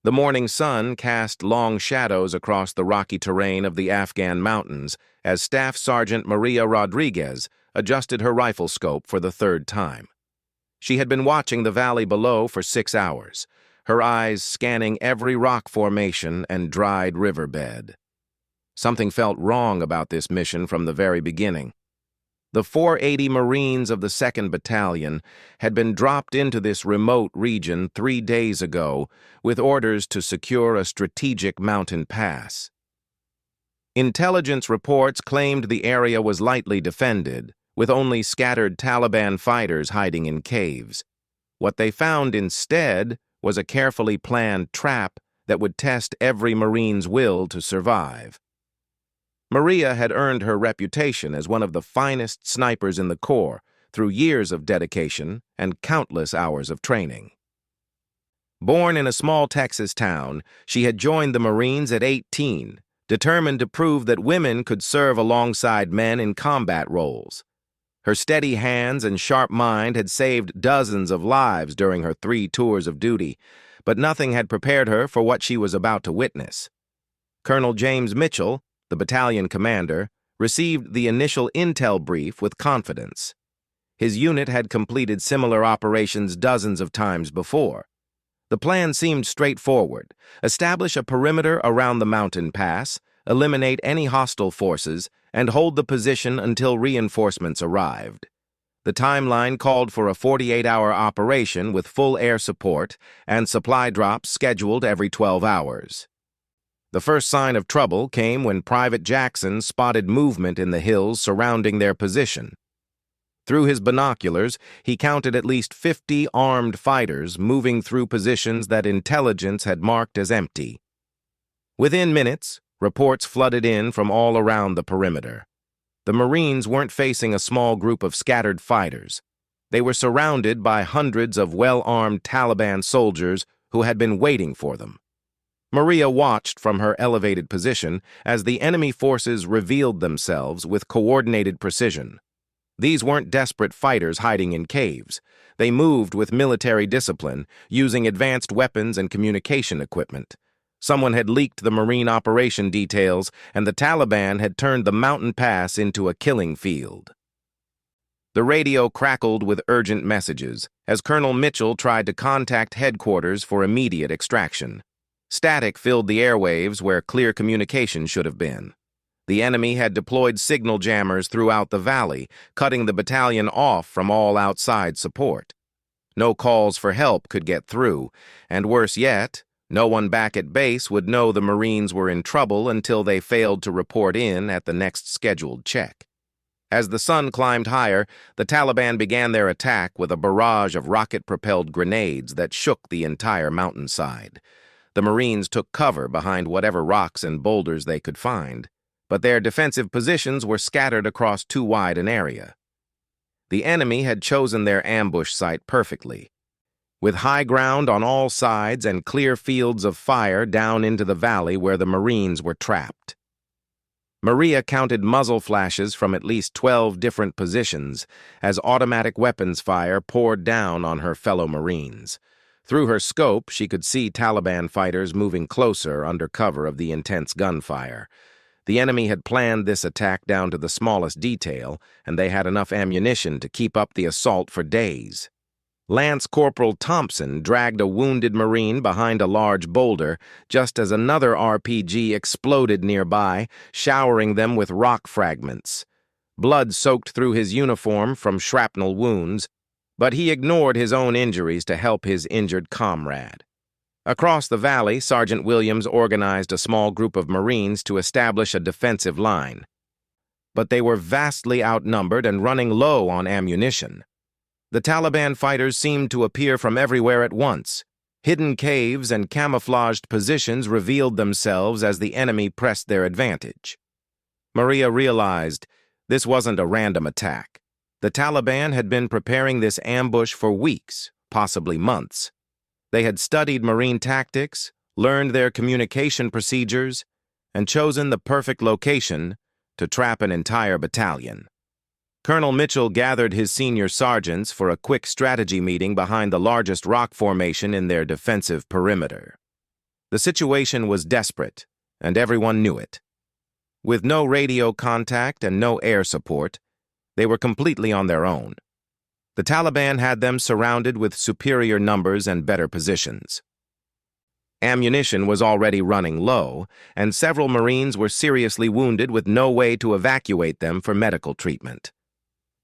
The morning sun cast long shadows across the rocky terrain of the Afghan mountains as Staff Sergeant Maria Rodriguez adjusted her rifle scope for the third time. She had been watching the valley below for 6 hours, her eyes scanning every rock formation and dried riverbed. Something felt wrong about this mission from the very beginning. The 480 Marines of the 2nd Battalion had been dropped into this remote region 3 days ago with orders to secure a strategic mountain pass. Intelligence reports claimed the area was lightly defended, with only scattered Taliban fighters hiding in caves. What they found instead was a carefully planned trap that would test every Marine's will to survive. Maria had earned her reputation as one of the finest snipers in the Corps through years of dedication and countless hours of training. Born in a small Texas town, she had joined the Marines at 18, determined to prove that women could serve alongside men in combat roles. Her steady hands and sharp mind had saved dozens of lives during her 3 tours of duty, but nothing had prepared her for what she was about to witness. Colonel James Mitchell, the battalion commander, received the initial intel brief with confidence. His unit had completed similar operations dozens of times before. The plan seemed straightforward: establish a perimeter around the mountain pass, eliminate any hostile forces, and hold the position until reinforcements arrived. The timeline called for a 48-hour operation with full air support and supply drops scheduled every 12 hours. The first sign of trouble came when Private Jackson spotted movement in the hills surrounding their position. Through his binoculars, he counted at least 50 armed fighters moving through positions that intelligence had marked as empty. Within minutes, reports flooded in from all around the perimeter. The Marines weren't facing a small group of scattered fighters. They were surrounded by hundreds of well-armed Taliban soldiers who had been waiting for them. Maria watched from her elevated position as the enemy forces revealed themselves with coordinated precision. These weren't desperate fighters hiding in caves. They moved with military discipline, using advanced weapons and communication equipment. Someone had leaked the Marine operation details, and the Taliban had turned the mountain pass into a killing field. The radio crackled with urgent messages as Colonel Mitchell tried to contact headquarters for immediate extraction. Static filled the airwaves where clear communication should have been. The enemy had deployed signal jammers throughout the valley, cutting the battalion off from all outside support. No calls for help could get through, and worse yet, no one back at base would know the Marines were in trouble until they failed to report in at the next scheduled check. As the sun climbed higher, the Taliban began their attack with a barrage of rocket-propelled grenades that shook the entire mountainside. The Marines took cover behind whatever rocks and boulders they could find, but their defensive positions were scattered across too wide an area. The enemy had chosen their ambush site perfectly, with high ground on all sides and clear fields of fire down into the valley where the Marines were trapped. Maria counted muzzle flashes from at least 12 different positions as automatic weapons fire poured down on her fellow Marines. Through her scope, she could see Taliban fighters moving closer under cover of the intense gunfire. The enemy had planned this attack down to the smallest detail, and they had enough ammunition to keep up the assault for days. Lance Corporal Thompson dragged a wounded Marine behind a large boulder just as another RPG exploded nearby, showering them with rock fragments. Blood soaked through his uniform from shrapnel wounds, but he ignored his own injuries to help his injured comrade. Across the valley, Sergeant Williams organized a small group of Marines to establish a defensive line. But they were vastly outnumbered and running low on ammunition. The Taliban fighters seemed to appear from everywhere at once. Hidden caves and camouflaged positions revealed themselves as the enemy pressed their advantage. Maria realized this wasn't a random attack. The Taliban had been preparing this ambush for weeks, possibly months. They had studied Marine tactics, learned their communication procedures, and chosen the perfect location to trap an entire battalion. Colonel Mitchell gathered his senior sergeants for a quick strategy meeting behind the largest rock formation in their defensive perimeter. The situation was desperate, and everyone knew it. With no radio contact and no air support, they were completely on their own. The Taliban had them surrounded with superior numbers and better positions. Ammunition was already running low, and several Marines were seriously wounded with no way to evacuate them for medical treatment.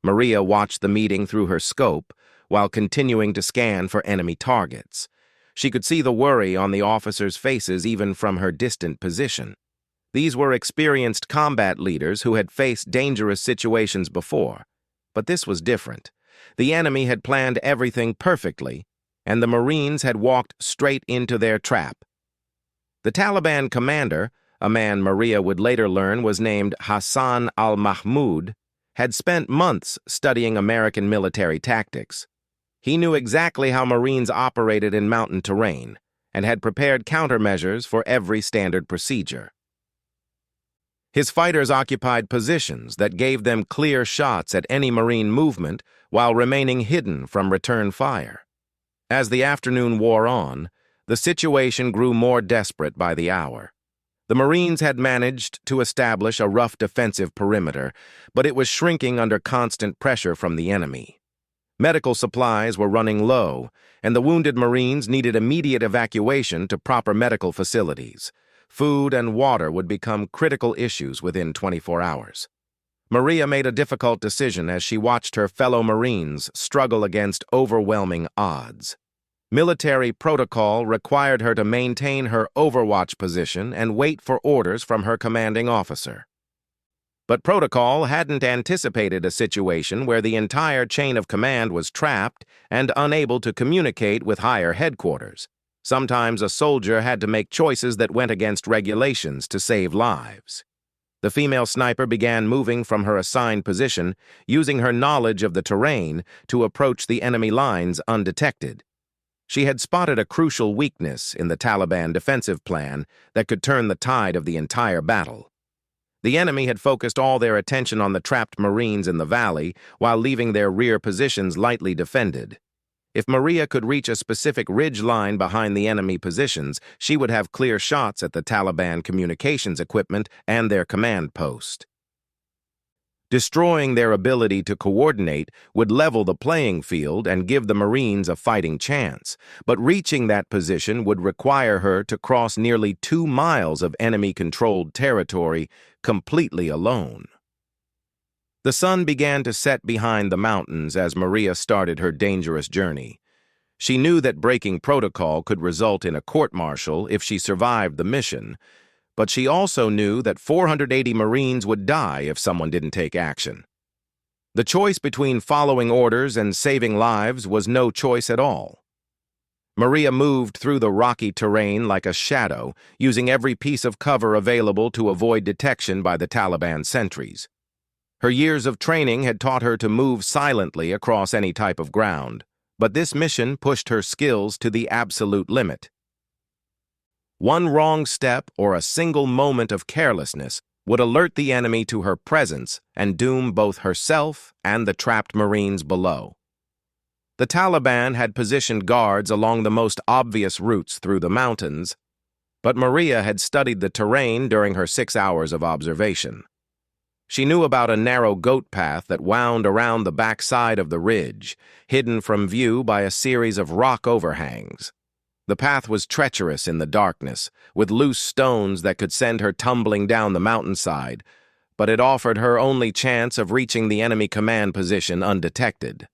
Maria watched the meeting through her scope while continuing to scan for enemy targets. She could see the worry on the officers' faces even from her distant position. These were experienced combat leaders who had faced dangerous situations before, but this was different. The enemy had planned everything perfectly, and the Marines had walked straight into their trap. The Taliban commander, a man Maria would later learn was named Hassan al-Mahmoud, had spent months studying American military tactics. He knew exactly how Marines operated in mountain terrain and had prepared countermeasures for every standard procedure. His fighters occupied positions that gave them clear shots at any Marine movement while remaining hidden from return fire. As the afternoon wore on, the situation grew more desperate by the hour. The Marines had managed to establish a rough defensive perimeter, but it was shrinking under constant pressure from the enemy. Medical supplies were running low, and the wounded Marines needed immediate evacuation to proper medical facilities. Food and water would become critical issues within 24 hours. Maria made a difficult decision as she watched her fellow Marines struggle against overwhelming odds. Military protocol required her to maintain her overwatch position and wait for orders from her commanding officer. But protocol hadn't anticipated a situation where the entire chain of command was trapped and unable to communicate with higher headquarters. Sometimes a soldier had to make choices that went against regulations to save lives. The female sniper began moving from her assigned position, using her knowledge of the terrain to approach the enemy lines undetected. She had spotted a crucial weakness in the Taliban defensive plan that could turn the tide of the entire battle. The enemy had focused all their attention on the trapped Marines in the valley while leaving their rear positions lightly defended. If Maria could reach a specific ridge line behind the enemy positions, she would have clear shots at the Taliban communications equipment and their command post. Destroying their ability to coordinate would level the playing field and give the Marines a fighting chance, but reaching that position would require her to cross nearly 2 miles of enemy-controlled territory completely alone. The sun began to set behind the mountains as Maria started her dangerous journey. She knew that breaking protocol could result in a court-martial if she survived the mission, but she also knew that 480 Marines would die if someone didn't take action. The choice between following orders and saving lives was no choice at all. Maria moved through the rocky terrain like a shadow, using every piece of cover available to avoid detection by the Taliban sentries. Her years of training had taught her to move silently across any type of ground, but this mission pushed her skills to the absolute limit. One wrong step or a single moment of carelessness would alert the enemy to her presence and doom both herself and the trapped Marines below. The Taliban had positioned guards along the most obvious routes through the mountains, but Maria had studied the terrain during her 6 hours of observation. She knew about a narrow goat path that wound around the backside of the ridge, hidden from view by a series of rock overhangs. The path was treacherous in the darkness, with loose stones that could send her tumbling down the mountainside, but it offered her only chance of reaching the enemy command position undetected.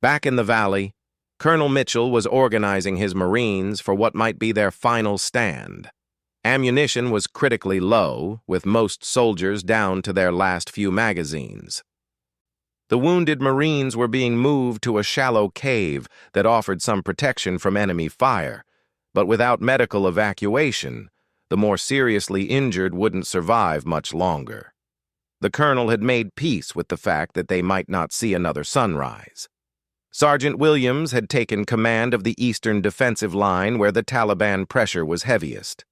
Back in the valley, Colonel Mitchell was organizing his Marines for what might be their final stand. Ammunition was critically low, with most soldiers down to their last few magazines. The wounded Marines were being moved to a shallow cave that offered some protection from enemy fire, but without medical evacuation, the more seriously injured wouldn't survive much longer. The colonel had made peace with the fact that they might not see another sunrise. Sergeant Williams had taken command of the eastern defensive line where the Taliban pressure was heaviest.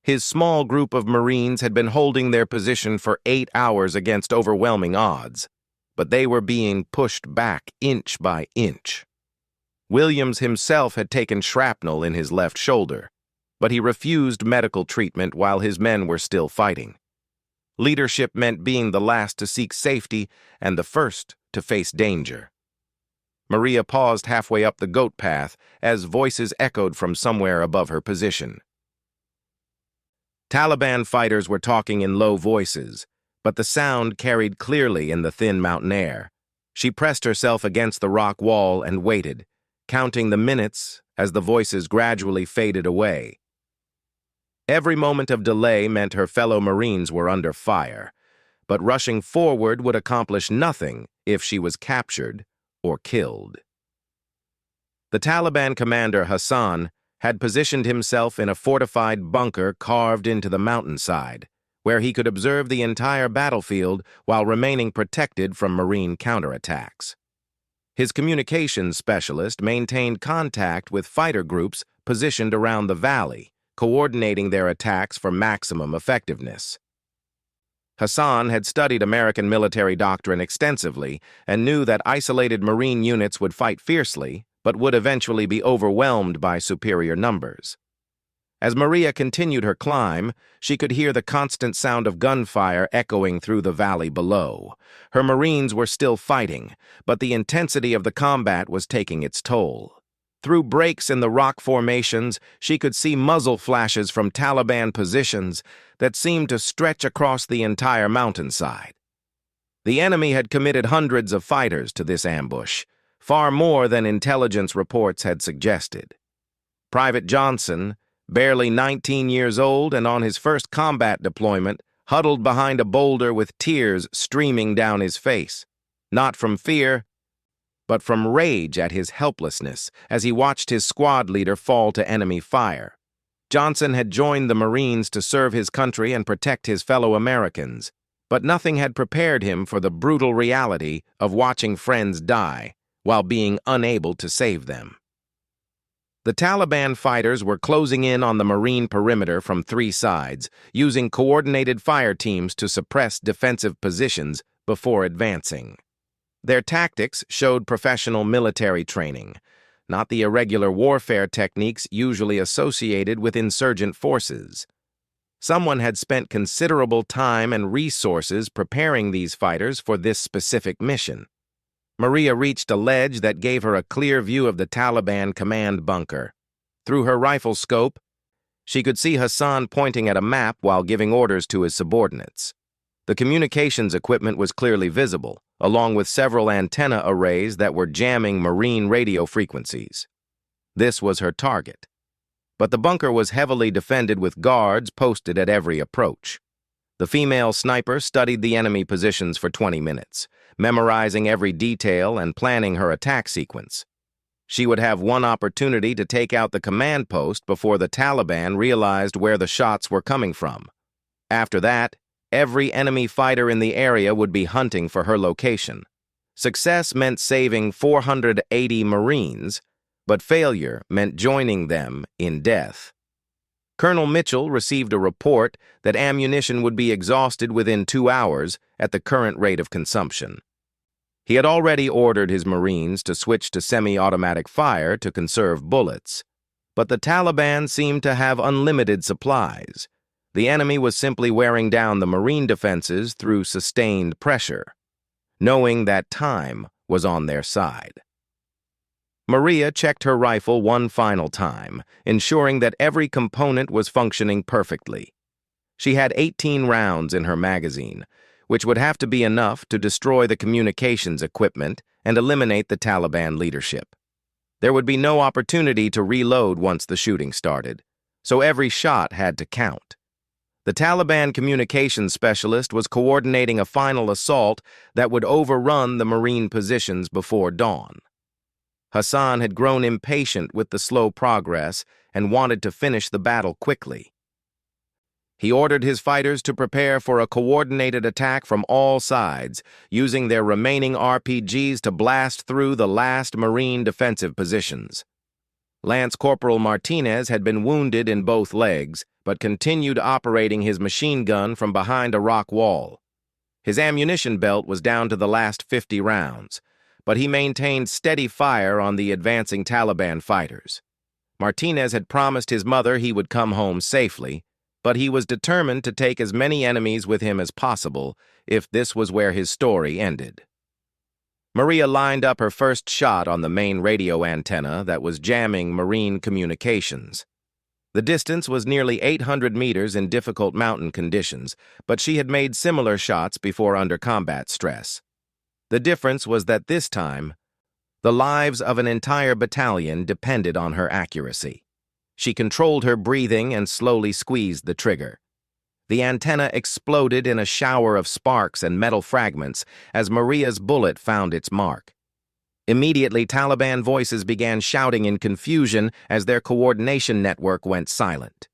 His small group of Marines had been holding their position for 8 hours against overwhelming odds, but they were being pushed back inch by inch. Williams himself had taken shrapnel in his left shoulder. but he refused medical treatment while his men were still fighting. Leadership meant being the last to seek safety and the first to face danger. Maria paused halfway up the goat path as voices echoed from somewhere above her position. Taliban fighters were talking in low voices, but the sound carried clearly in the thin mountain air. She pressed herself against the rock wall and waited, counting the minutes as the voices gradually faded away. Every moment of delay meant her fellow Marines were under fire, but rushing forward would accomplish nothing if she was captured or killed. The Taliban commander Hassan had positioned himself in a fortified bunker carved into the mountainside, where he could observe the entire battlefield while remaining protected from Marine counterattacks. His communications specialist maintained contact with fighter groups positioned around the valley, coordinating their attacks for maximum effectiveness. Hassan had studied American military doctrine extensively and knew that isolated Marine units would fight fiercely, but would eventually be overwhelmed by superior numbers. As Maria continued her climb, she could hear the constant sound of gunfire echoing through the valley below. Her Marines were still fighting, but the intensity of the combat was taking its toll. Through breaks in the rock formations, she could see muzzle flashes from Taliban positions that seemed to stretch across the entire mountainside. The enemy had committed hundreds of fighters to this ambush, far more than intelligence reports had suggested. Private Johnson, barely 19 years old and on his first combat deployment, huddled behind a boulder with tears streaming down his face, not from fear, but from rage at his helplessness as he watched his squad leader fall to enemy fire. Johnson had joined the Marines to serve his country and protect his fellow Americans, but nothing had prepared him for the brutal reality of watching friends die while being unable to save them. The Taliban fighters were closing in on the Marine perimeter from 3 sides, using coordinated fire teams to suppress defensive positions before advancing. Their tactics showed professional military training, not the irregular warfare techniques usually associated with insurgent forces. Someone had spent considerable time and resources preparing these fighters for this specific mission. Maria reached a ledge that gave her a clear view of the Taliban command bunker. Through her rifle scope, she could see Hassan pointing at a map while giving orders to his subordinates. The communications equipment was clearly visible, along with several antenna arrays that were jamming Marine radio frequencies. This was her target. But the bunker was heavily defended with guards posted at every approach. The female sniper studied the enemy positions for 20 minutes, memorizing every detail and planning her attack sequence. She would have one opportunity to take out the command post before the Taliban realized where the shots were coming from. After that, every enemy fighter in the area would be hunting for her location. Success meant saving 480 Marines, but failure meant joining them in death. Colonel Mitchell received a report that ammunition would be exhausted within 2 hours at the current rate of consumption. He had already ordered his Marines to switch to semi-automatic fire to conserve bullets, but the Taliban seemed to have unlimited supplies. The enemy was simply wearing down the Marine defenses through sustained pressure, knowing that time was on their side. Maria checked her rifle one final time, ensuring that every component was functioning perfectly. She had 18 rounds in her magazine, which would have to be enough to destroy the communications equipment and eliminate the Taliban leadership. There would be no opportunity to reload once the shooting started, so every shot had to count. The Taliban communications specialist was coordinating a final assault that would overrun the Marine positions before dawn. Hassan had grown impatient with the slow progress and wanted to finish the battle quickly. He ordered his fighters to prepare for a coordinated attack from all sides, using their remaining RPGs to blast through the last Marine defensive positions. Lance Corporal Martinez had been wounded in both legs, but continued operating his machine gun from behind a rock wall. His ammunition belt was down to the last 50 rounds, but he maintained steady fire on the advancing Taliban fighters. Martinez had promised his mother he would come home safely, but he was determined to take as many enemies with him as possible if this was where his story ended. Maria lined up her first shot on the main radio antenna that was jamming Marine communications. The distance was nearly 800 meters in difficult mountain conditions, but she had made similar shots before under combat stress. The difference was that this time, the lives of an entire battalion depended on her accuracy. She controlled her breathing and slowly squeezed the trigger. The antenna exploded in a shower of sparks and metal fragments as Maria's bullet found its mark. Immediately, Taliban voices began shouting in confusion as their coordination network went silent.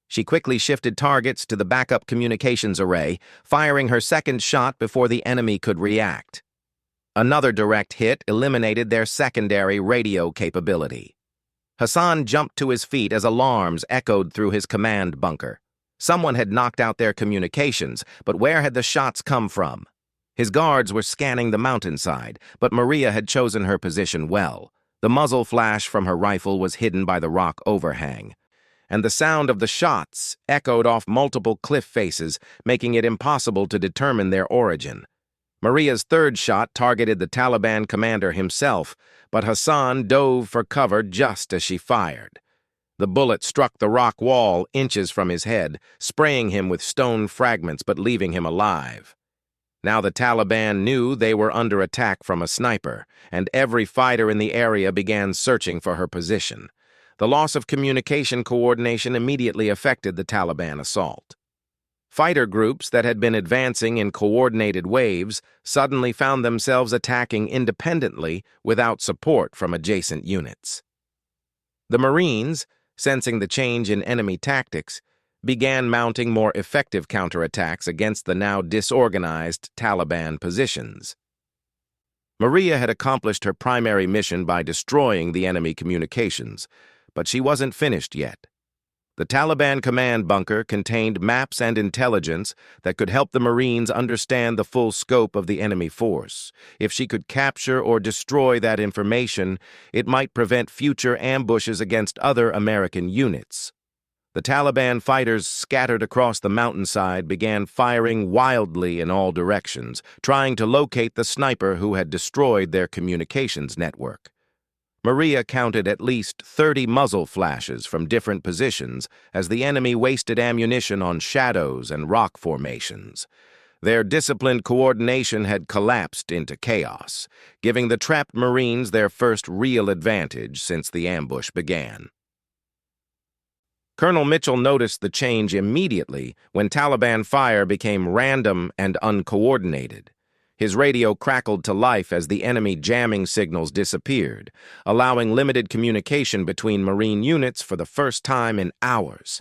She quickly shifted targets to the backup communications array, firing her second shot before the enemy could react. Another direct hit eliminated their secondary radio capability. Hassan jumped to his feet as alarms echoed through his command bunker. Someone had knocked out their communications, but where had the shots come from? His guards were scanning the mountainside, but Maria had chosen her position well. The muzzle flash from her rifle was hidden by the rock overhang, and the sound of the shots echoed off multiple cliff faces, making it impossible to determine their origin. Maria's third shot targeted the Taliban commander himself, but Hassan dove for cover just as she fired. The bullet struck the rock wall inches from his head, spraying him with stone fragments but leaving him alive. Now the Taliban knew they were under attack from a sniper, and every fighter in the area began searching for her position. The loss of communication coordination immediately affected the Taliban assault. Fighter groups that had been advancing in coordinated waves suddenly found themselves attacking independently without support from adjacent units. The Marines, sensing the change in enemy tactics, began mounting more effective counterattacks against the now disorganized Taliban positions. Maria had accomplished her primary mission by destroying the enemy communications, but she wasn't finished yet. The Taliban command bunker contained maps and intelligence that could help the Marines understand the full scope of the enemy force. If she could capture or destroy that information, it might prevent future ambushes against other American units. The Taliban fighters scattered across the mountainside began firing wildly in all directions, trying to locate the sniper who had destroyed their communications network. Maria counted at least 30 muzzle flashes from different positions as the enemy wasted ammunition on shadows and rock formations. Their disciplined coordination had collapsed into chaos, giving the trapped Marines their first real advantage since the ambush began. Colonel Mitchell noticed the change immediately when Taliban fire became random and uncoordinated. His radio crackled to life as the enemy jamming signals disappeared, allowing limited communication between Marine units for the first time in hours.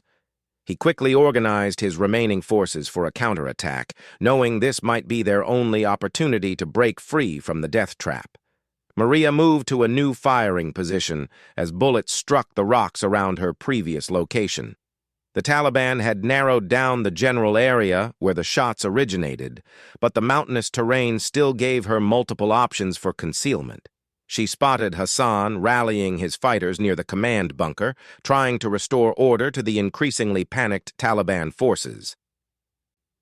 He quickly organized his remaining forces for a counterattack, knowing this might be their only opportunity to break free from the death trap. Maria moved to a new firing position as bullets struck the rocks around her previous location. The Taliban had narrowed down the general area where the shots originated, but the mountainous terrain still gave her multiple options for concealment. She spotted Hassan rallying his fighters near the command bunker, trying to restore order to the increasingly panicked Taliban forces.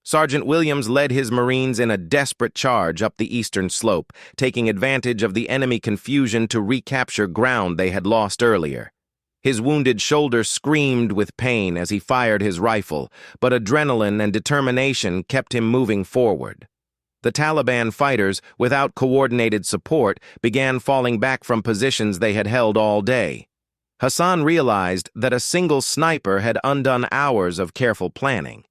Sergeant Williams led his Marines in a desperate charge up the eastern slope, taking advantage of the enemy confusion to recapture ground they had lost earlier. His wounded shoulder screamed with pain as he fired his rifle, but adrenaline and determination kept him moving forward. The Taliban fighters, without coordinated support, began falling back from positions they had held all day. Hassan realized that a single sniper had undone hours of careful planning.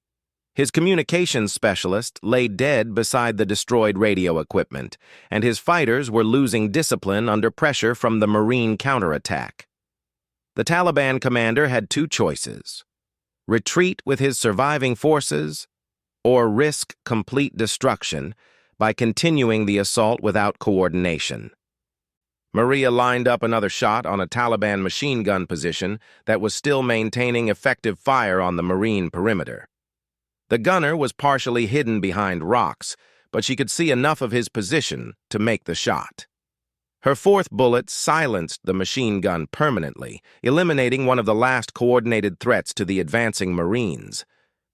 His communications specialist lay dead beside the destroyed radio equipment, and his fighters were losing discipline under pressure from the Marine counterattack. The Taliban commander had two choices: retreat with his surviving forces, or risk complete destruction by continuing the assault without coordination. Maria lined up another shot on a Taliban machine gun position that was still maintaining effective fire on the Marine perimeter. The gunner was partially hidden behind rocks, but she could see enough of his position to make the shot. Her fourth bullet silenced the machine gun permanently, eliminating one of the last coordinated threats to the advancing Marines.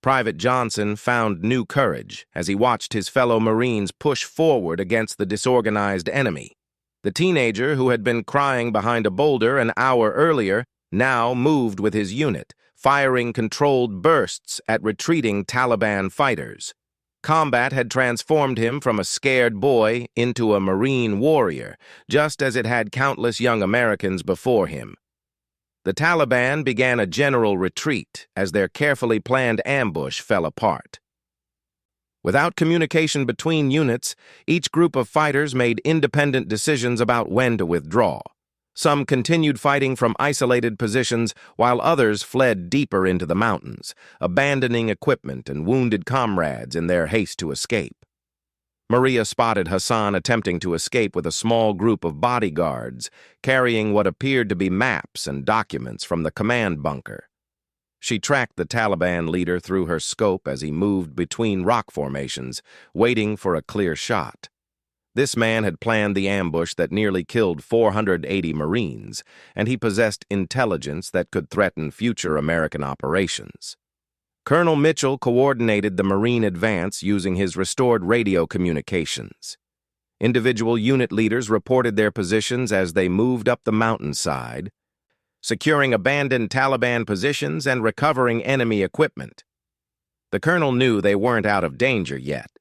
Private Johnson found new courage as he watched his fellow Marines push forward against the disorganized enemy. The teenager, who had been crying behind a boulder an hour earlier, now moved with his unit, firing controlled bursts at retreating Taliban fighters. Combat had transformed him from a scared boy into a Marine warrior, just as it had countless young Americans before him. The Taliban began a general retreat as their carefully planned ambush fell apart. Without communication between units, each group of fighters made independent decisions about when to withdraw. Some continued fighting from isolated positions, while others fled deeper into the mountains, abandoning equipment and wounded comrades in their haste to escape. Maria spotted Hassan attempting to escape with a small group of bodyguards, carrying what appeared to be maps and documents from the command bunker. She tracked the Taliban leader through her scope as he moved between rock formations, waiting for a clear shot. This man had planned the ambush that nearly killed 480 Marines, and he possessed intelligence that could threaten future American operations. Colonel Mitchell coordinated the Marine advance using his restored radio communications. Individual unit leaders reported their positions as they moved up the mountainside, securing abandoned Taliban positions and recovering enemy equipment. The colonel knew they weren't out of danger yet,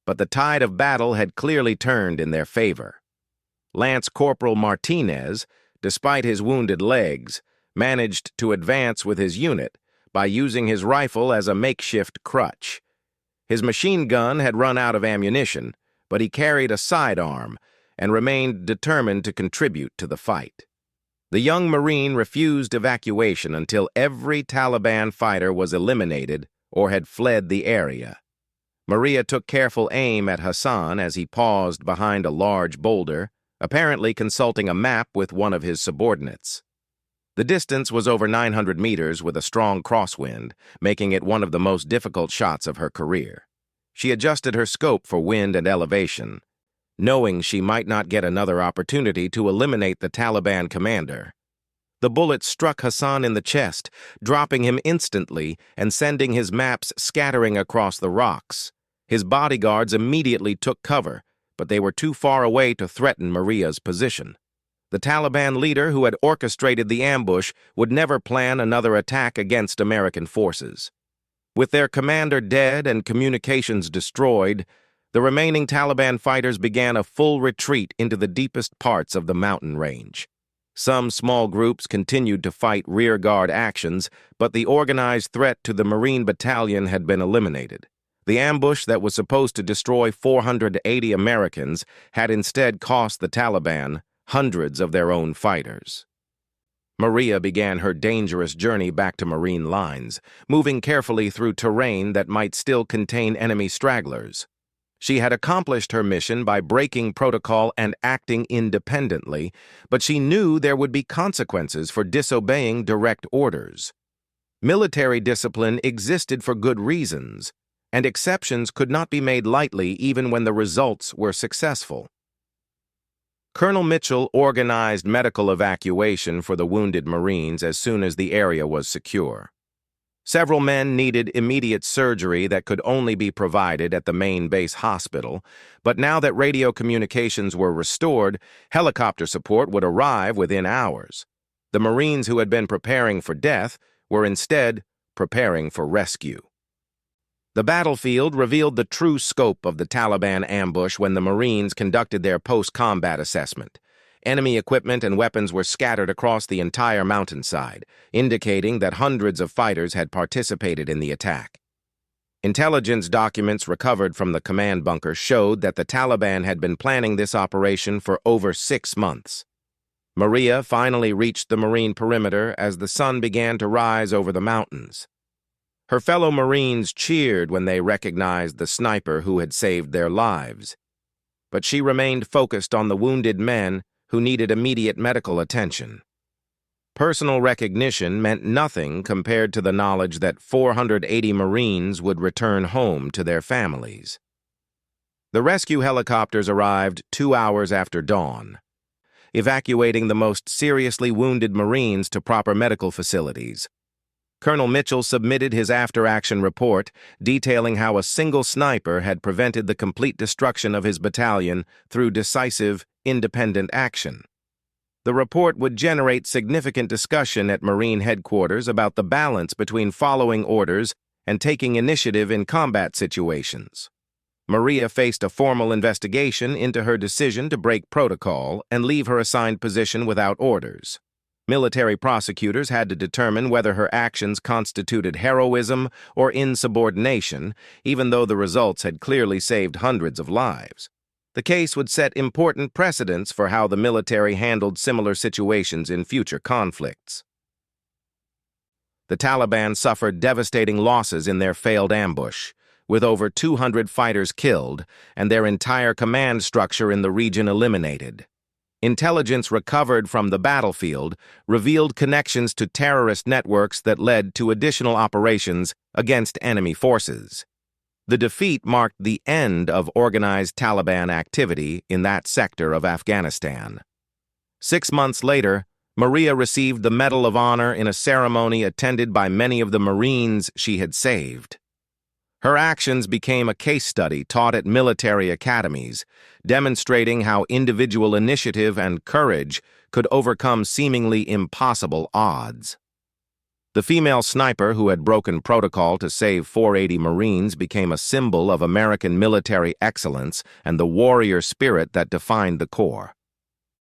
but the tide of battle had clearly turned in their favor. Lance Corporal Martinez, despite his wounded legs, managed to advance with his unit by using his rifle as a makeshift crutch. His machine gun had run out of ammunition, but he carried a sidearm and remained determined to contribute to the fight. The young Marine refused evacuation until every Taliban fighter was eliminated or had fled the area. Maria took careful aim at Hassan as he paused behind a large boulder, apparently consulting a map with one of his subordinates. The distance was over 900 meters with a strong crosswind, making it one of the most difficult shots of her career. She adjusted her scope for wind and elevation, knowing she might not get another opportunity to eliminate the Taliban commander. The bullet struck Hassan in the chest, dropping him instantly and sending his maps scattering across the rocks. His bodyguards immediately took cover, but they were too far away to threaten Maria's position. The Taliban leader who had orchestrated the ambush would never plan another attack against American forces. With their commander dead and communications destroyed, the remaining Taliban fighters began a full retreat into the deepest parts of the mountain range. Some small groups continued to fight rearguard actions, but the organized threat to the Marine Battalion had been eliminated. The ambush that was supposed to destroy 480 Americans had instead cost the Taliban hundreds of their own fighters. Maria began her dangerous journey back to Marine lines, moving carefully through terrain that might still contain enemy stragglers. She had accomplished her mission by breaking protocol and acting independently, but she knew there would be consequences for disobeying direct orders. Military discipline existed for good reasons, and exceptions could not be made lightly even when the results were successful. Colonel Mitchell organized medical evacuation for the wounded Marines as soon as the area was secure. Several men needed immediate surgery that could only be provided at the main base hospital, but now that radio communications were restored, helicopter support would arrive within hours. The Marines who had been preparing for death were instead preparing for rescue. The battlefield revealed the true scope of the Taliban ambush when the Marines conducted their post-combat assessment. Enemy equipment and weapons were scattered across the entire mountainside, indicating that hundreds of fighters had participated in the attack. Intelligence documents recovered from the command bunker showed that the Taliban had been planning this operation for over 6 months. Maria finally reached the Marine perimeter as the sun began to rise over the mountains. Her fellow Marines cheered when they recognized the sniper who had saved their lives. But she remained focused on the wounded men who needed immediate medical attention. Personal recognition meant nothing compared to the knowledge that 480 Marines would return home to their families. The rescue helicopters arrived 2 hours after dawn. evacuating the most seriously wounded Marines to proper medical facilities. Colonel Mitchell submitted his after-action report detailing how a single sniper had prevented the complete destruction of his battalion through decisive, independent action. The report would generate significant discussion at Marine headquarters about the balance between following orders and taking initiative in combat situations. Maria faced a formal investigation into her decision to break protocol and leave her assigned position without orders. Military prosecutors had to determine whether her actions constituted heroism or insubordination, even though the results had clearly saved hundreds of lives. The case would set important precedents for how the military handled similar situations in future conflicts. The Taliban suffered devastating losses in their failed ambush, with over 200 fighters killed and their entire command structure in the region eliminated. Intelligence recovered from the battlefield revealed connections to terrorist networks that led to additional operations against enemy forces. The defeat marked the end of organized Taliban activity in that sector of Afghanistan. 6 months later, Maria received the Medal of Honor in a ceremony attended by many of the Marines she had saved. Her actions became a case study taught at military academies, demonstrating how individual initiative and courage could overcome seemingly impossible odds. The female sniper who had broken protocol to save 480 Marines became a symbol of American military excellence and the warrior spirit that defined the Corps.